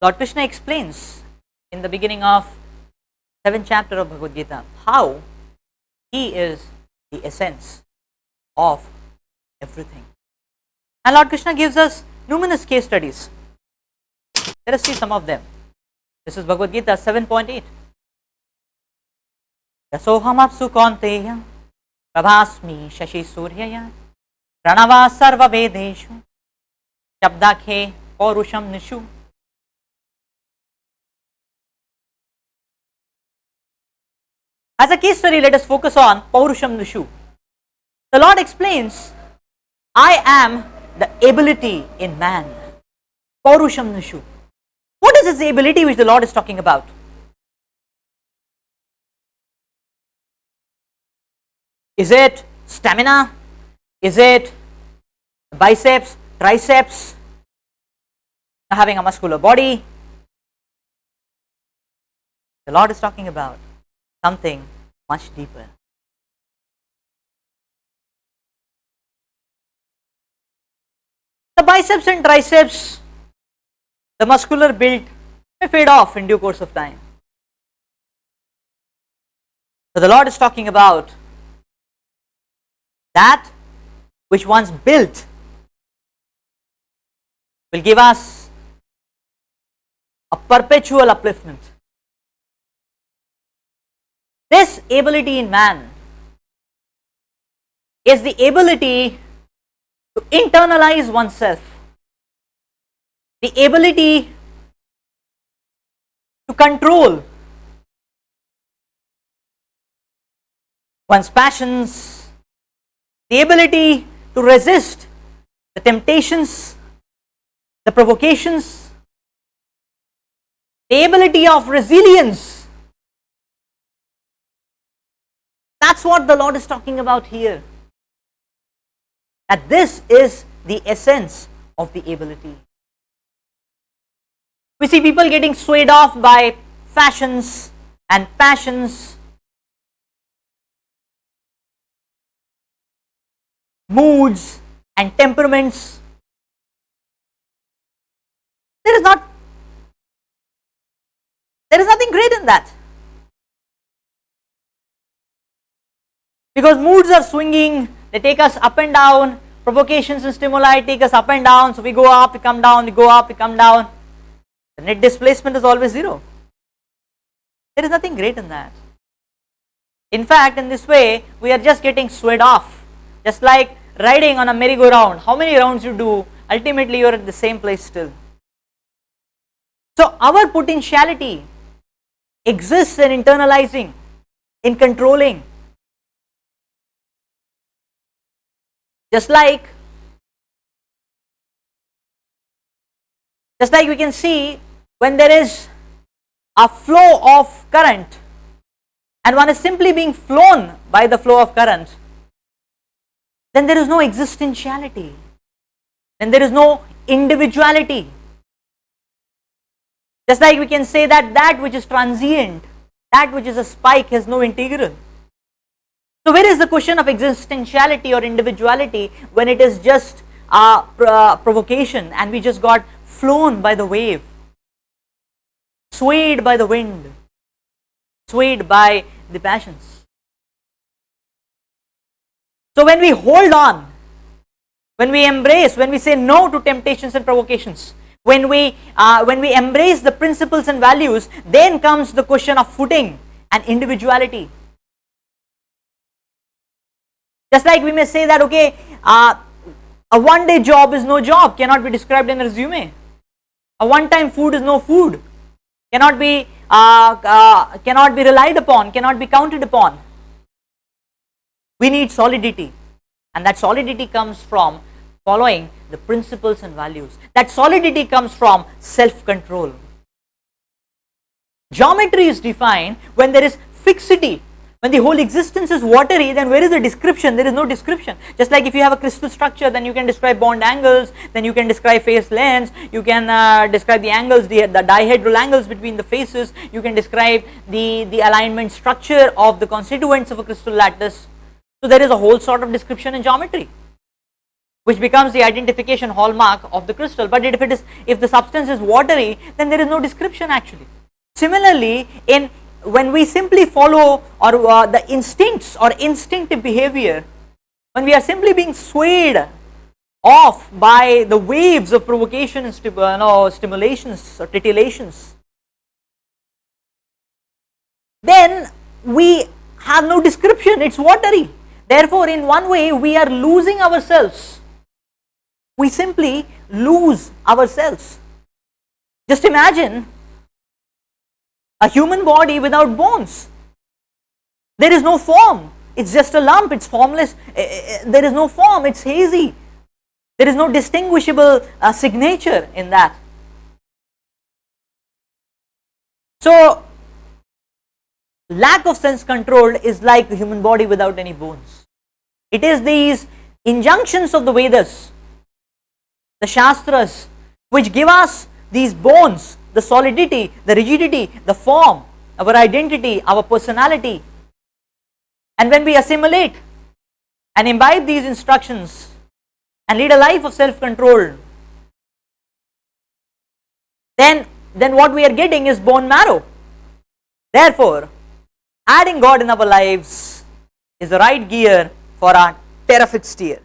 Lord Krishna explains in the beginning of 7th chapter of Bhagavad Gita how he is the essence of everything. And Lord Krishna gives us numerous case studies. Let us see some of them. This is Bhagavad Gita 7.8. Yasohamapsu kaunteya prabhasmi shashi suryaya pranava sarva vedeshu shabdakhe paurusham nishu. As a case study, let us focus on paurusham nishu. The Lord explains, I am the ability in man. Paurusham nishu. What is this ability which the Lord is talking about? Is it stamina? Is it biceps, triceps, having a muscular body? The Lord is talking about something much deeper. The biceps and triceps, the muscular build may fade off in due course of time. So the Lord is talking about that which once built will give us a perpetual upliftment. This ability in man is the ability to internalize oneself, the ability to control one's passions, the ability to resist the temptations, the provocations, the ability of resilience. That's what the Lord is talking about here. That this is the essence of the ability. We see people getting swayed off by fashions and passions, moods and temperaments. There is nothing great in that. Because moods are swinging, they take us up and down, provocations and stimuli take us up and down, so we go up, we come down, we go up, we come down. The net displacement is always zero. There is nothing great in that. In fact, in this way, we are just getting swayed off. Just like riding on a merry-go-round. How many rounds you do, ultimately you are at the same place still. So our potentiality exists in internalizing, in controlling. Just like we can see when there is a flow of current and one is simply being flown by the flow of current, then there is no existentiality, then there is no individuality. Just like we can say that which is transient, that which is a spike has no integral. So where is the question of existentiality or individuality when it is just a provocation and we just got flown by the wave, swayed by the wind, swayed by the passions? So when we hold on, when we embrace, when we say no to temptations and provocations, when we embrace the principles and values, then comes the question of footing and individuality. Just like we may say that, okay, a one-day job is no job, cannot be described in a resume. A one-time food is no food, cannot be relied upon, cannot be counted upon. We need solidity, and that solidity comes from following the principles and values. That solidity comes from self-control. Geometry is defined when there is fixity. When the whole existence is watery, then where is the description? There is no description. Just like if you have a crystal structure, then you can describe bond angles, then you can describe face lengths, you can describe the angles, the dihedral angles between the faces, you can describe the alignment structure of the constituents of a crystal lattice. So there is a whole sort of description in geometry. which becomes the identification hallmark of the crystal. But if the substance is watery, then there is no description actually. Similarly, when we simply follow or the instincts or instinctive behavior, when we are simply being swayed off by the waves of provocation and stimulations or titillations, then we have no description, it's watery. Therefore, in one way, we are losing ourselves. We simply lose ourselves. Just imagine a human body without bones. There is no form, it's just a lump, it's formless. There is no form, it's hazy. There is no distinguishable signature in that. So, lack of sense control is like a human body without any bones. It is these injunctions of the Vedas, the Shastras, which give us these bones, the solidity, the rigidity, the form, our identity, our personality. And when we assimilate and imbibe these instructions and lead a life of self-control, then what we are getting is bone marrow. Therefore, adding God in our lives is the right gear for our terrific steer.